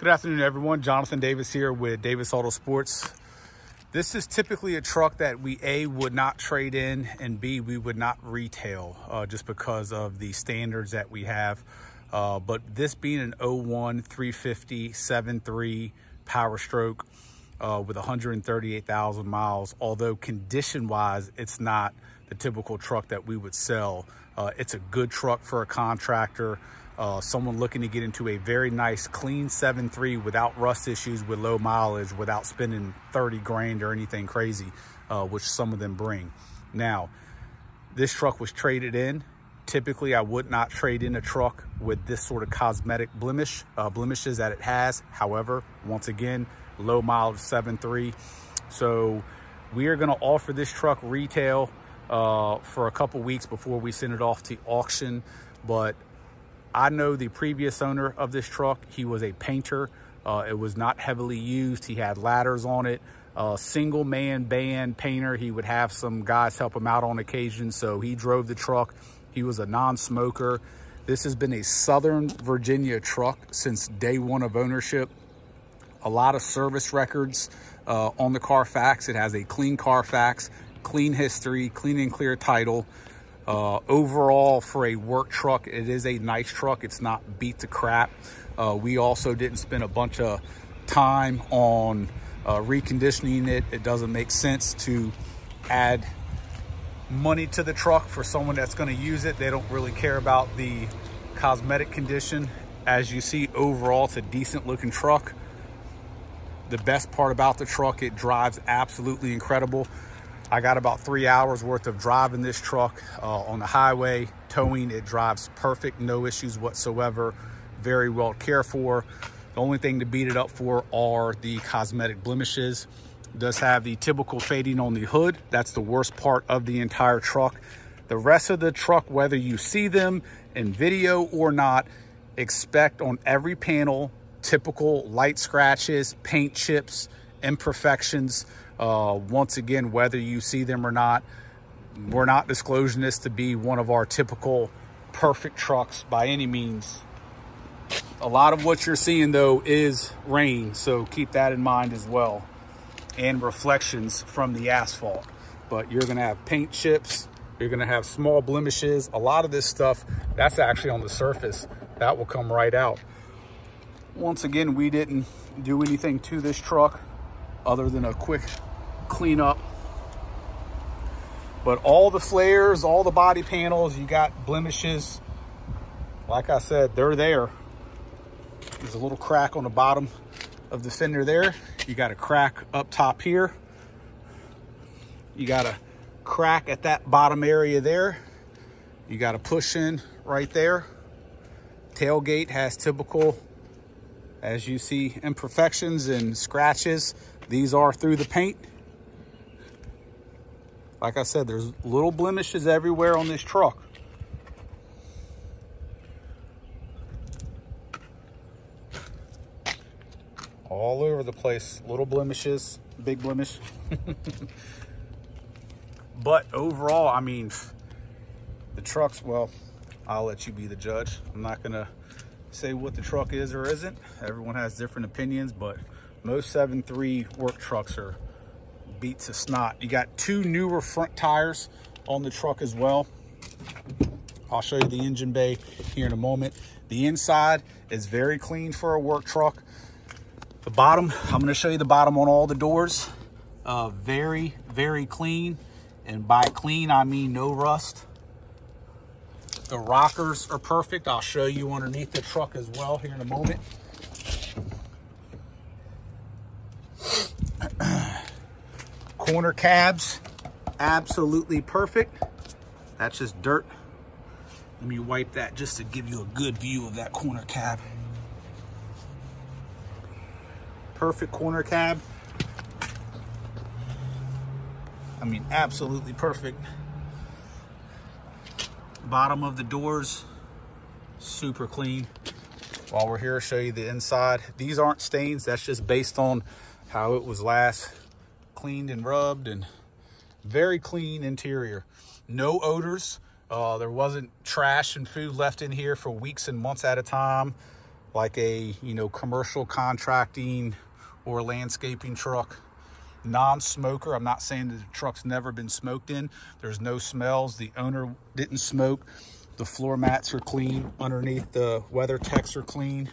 Good afternoon, everyone. Jonathan Davis here with Davis Autosports. This is typically a truck that we A, would not trade in, and B, we would not retail just because of the standards that we have. But this being an 01 350 7.3 Power Stroke with 138,000 miles, although condition-wise, it's not the typical truck that we would sell. It's a good truck for a contractor. Someone looking to get into a very nice clean 7.3 without rust issues, with low mileage, without spending 30 grand or anything crazy, which some of them bring. Now, this truck was traded in. Typically, I would not trade in a truck with this sort of cosmetic blemishes that it has. However, once again, low mileage 7.3. So we are going to offer this truck retail for a couple weeks before we send it off to auction. But I know the previous owner of this truck. He was a painter. It was not heavily used. He had ladders on it. Single man band painter. He would have some guys help him out on occasion. So he drove the truck. He was a non-smoker. This has been a Southern Virginia truck since day one of ownership. A lot of service records on the Carfax. It has a clean Carfax, clean history, clean and clear title. Overall, for a work truck, it is a nice truck. It's not beat to crap. We also didn't spend a bunch of time on reconditioning it. It doesn't make sense to add money to the truck for someone that's going to use it. They don't really care about the cosmetic condition. As you see, overall, it's a decent looking truck. The best part about the truck, it drives absolutely incredible. I got about 3 hours worth of driving this truck on the highway, towing. It drives perfect, no issues whatsoever, very well cared for. The only thing to beat it up for are the cosmetic blemishes. It does have the typical fading on the hood. That's the worst part of the entire truck. The rest of the truck, whether you see them in video or not, expect on every panel typical light scratches, paint chips, imperfections. Once again, whether you see them or not, we're not disclosing this to be one of our typical perfect trucks by any means. A lot of what you're seeing though is rain, so keep that in mind as well, and reflections from the asphalt. But you're gonna have paint chips, you're gonna have small blemishes. A lot of this stuff that's actually on the surface, that will come right out. Once again, we didn't do anything to this truck other than a quick cleanup. But all the flares, all the body panels, you got blemishes. Like I said, they're there. There's a little crack on the bottom of the fender there. You got a crack up top here. You got a crack at that bottom area there. You got a push in right there. Tailgate has typical, as you see, imperfections and scratches. These are through the paint. Like I said, there's little blemishes everywhere on this truck. All over the place, little blemishes, big blemish. But overall, I mean, the truck's, well, I'll let you be the judge. I'm not gonna say what the truck is or isn't. Everyone has different opinions, but most 7.3 work trucks are beat to snot. You got two newer front tires on the truck as well. I'll show you the engine bay here in a moment. The inside is very clean for a work truck. The bottom, I'm going to show you the bottom on all the doors. Very, very clean. And by clean, I mean no rust. The rockers are perfect. I'll show you underneath the truck as well here in a moment. Corner cabs, absolutely perfect. That's just dirt. Let me wipe that just to give you a good view of that corner cab. Perfect corner cab. I mean, absolutely perfect. Bottom of the doors, super clean. While we're here, I'll show you the inside. These aren't stains. That's just based on how it was last cleaned and rubbed, and very clean interior. No odors. There wasn't trash and food left in here for weeks and months at a time. like a, you know, commercial contracting or landscaping truck. Non-smoker. I'm not saying that the truck's never been smoked in. There's no smells. The owner didn't smoke. The floor mats are clean. Underneath, the weather techs are clean.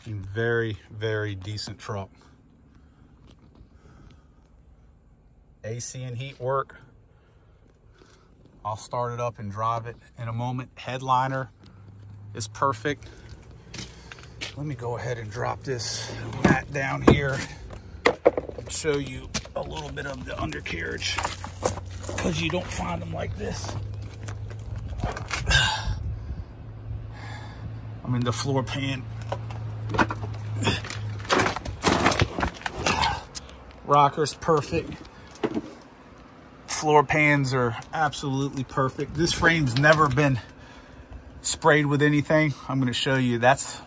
Very, very decent truck. AC and heat work. I'll start it up and drive it in a moment. Headliner is perfect. Let me go ahead and drop this mat down here and show you a little bit of the undercarriage, because you don't find them like this. I mean, the floor pan rocker's perfect. Floor pans are absolutely perfect. This frame's never been sprayed with anything. I'm going to show you. That's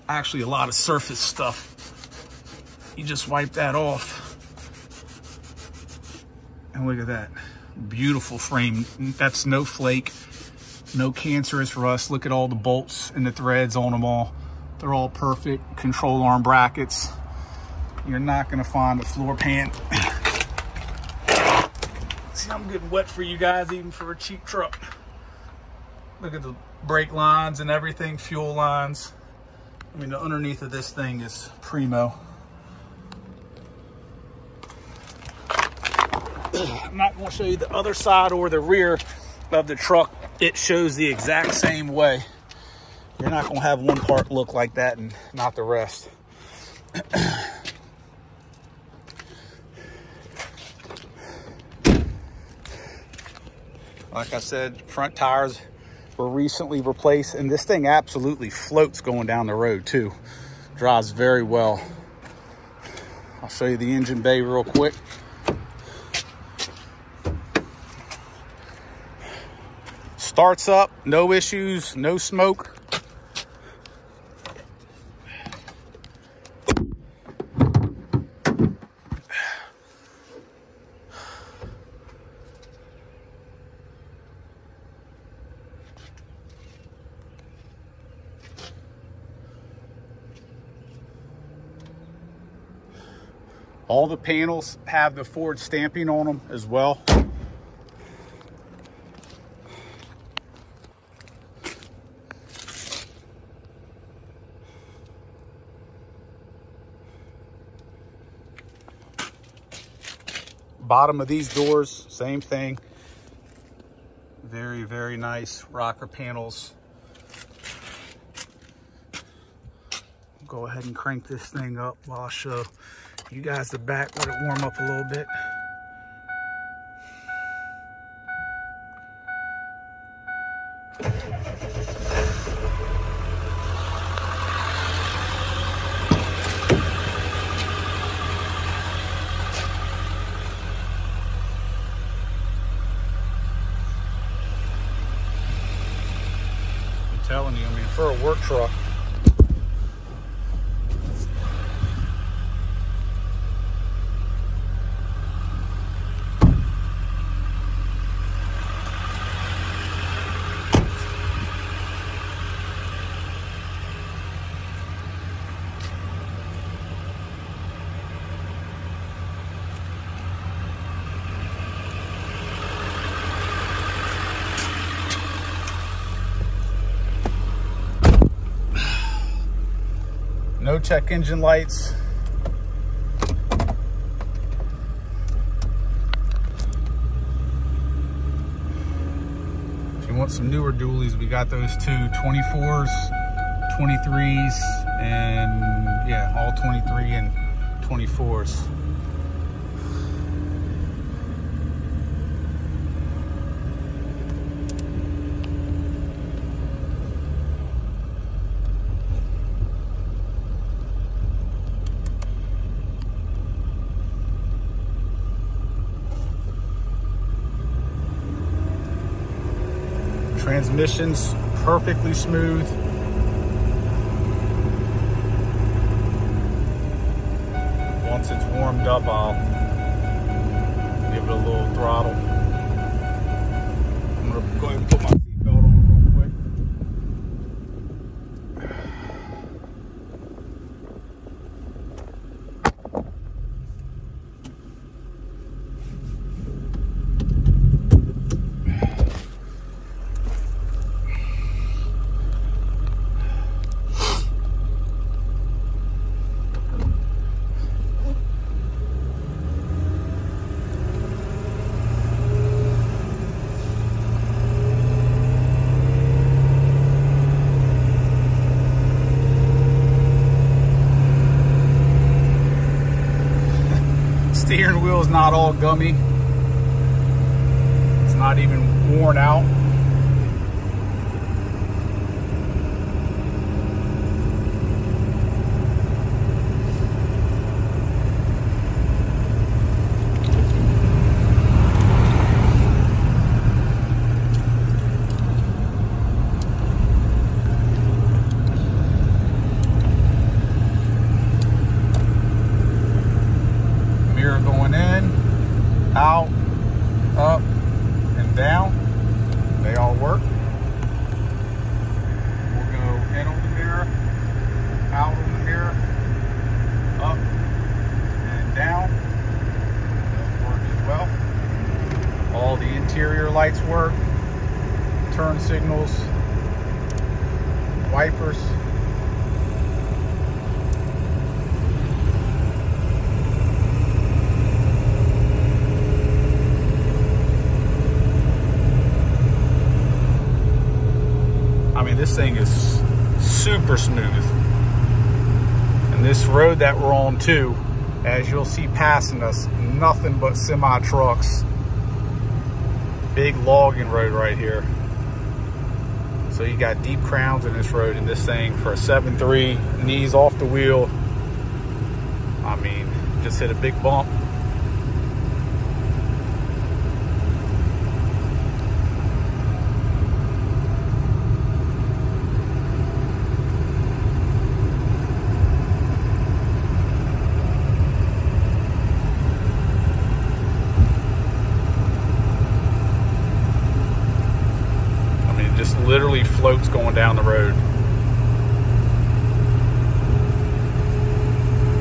actually a lot of surface stuff. You just wipe that off. And look at that. Beautiful frame. That's no flake, no cancerous rust. Look at all the bolts and the threads on them all. They're all perfect. Control arm brackets. You're not going to find a floor pan. See, I'm getting wet for you guys, even for a cheap truck. Look at the brake lines and everything, fuel lines. I mean, the underneath of this thing is primo. I'm not going to show you the other side or the rear of the truck. It shows the exact same way. You're not going to have one part look like that and not the rest. Like I said, front tires were recently replaced, and this thing absolutely floats going down the road too. Drives very well. I'll show you the engine bay real quick. Starts up, no issues, no smoke. All the panels have the Ford stamping on them as well. Bottom of these doors, same thing. Very, very nice rocker panels. Go ahead and crank this thing up while I show you guys the back, let it warm up a little bit. I'm telling you, I mean, for a work truck, no check engine lights. If you want some newer dualies, we got those two, 24s, 23s, and yeah, all 23 and 24s. Transmission's perfectly smooth. once it's warmed up, I'll give it a little throttle. I'm gonna go ahead and put my seatbelt on real quick. Steering wheel is not all gummy. It's not even worn out. Going in, out, up, and down. They all work. We'll go in on the mirror, out on the mirror, up and down. Those work as well. All the interior lights work. Turn signals, wipers. I mean, this thing is super smooth. And this road that we're on too, as you'll see passing us, nothing but semi trucks. Big logging road right here. So you got deep crowns in this road, and this thing for a 7.3, knees off the wheel. I mean, just hit a big bump. Just literally floats going down the road.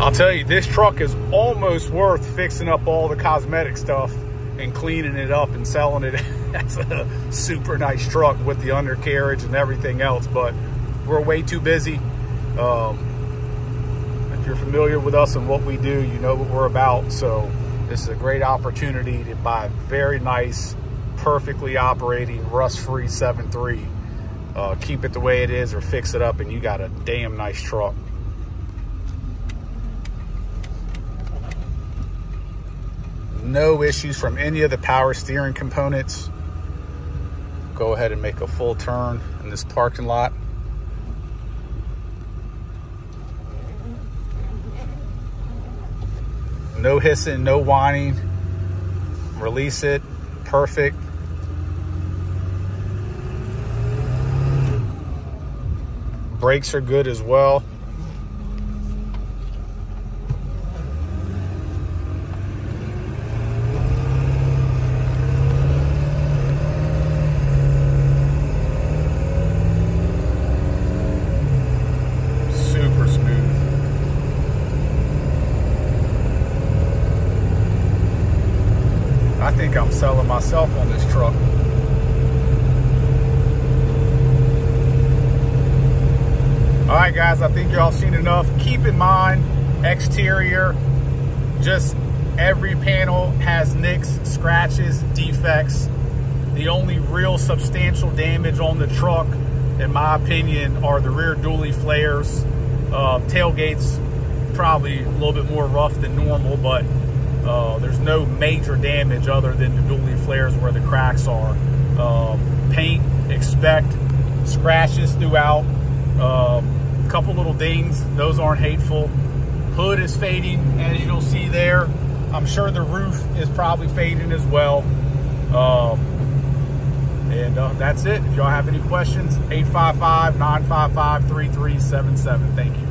I'll tell you, this truck is almost worth fixing up all the cosmetic stuff and cleaning it up and selling it. That's a super nice truck with the undercarriage and everything else, but we're way too busy. If you're familiar with us and what we do, you know what we're about. So this is a great opportunity to buy a very nice, perfectly operating, rust-free 7.3. Keep it the way it is or fix it up and you got a damn nice truck. No issues from any of the power steering components. Go ahead and make a full turn in this parking lot. No hissing, no whining. Release it. Perfect. Brakes are good as well. Super smooth. I think I'm selling myself on this truck. All right, guys, I think y'all seen enough. Keep in mind, exterior, just every panel has nicks, scratches, defects. The only real substantial damage on the truck, in my opinion, are the rear dually flares. Tailgate's probably a little bit more rough than normal, but there's no major damage other than the dually flares where the cracks are. Paint, expect scratches throughout. Couple little dings, those aren't hateful. Hood is fading, as you'll see there. I'm sure the roof is probably fading as well. That's it. If y'all have any questions, 855-955-3377. Thank you.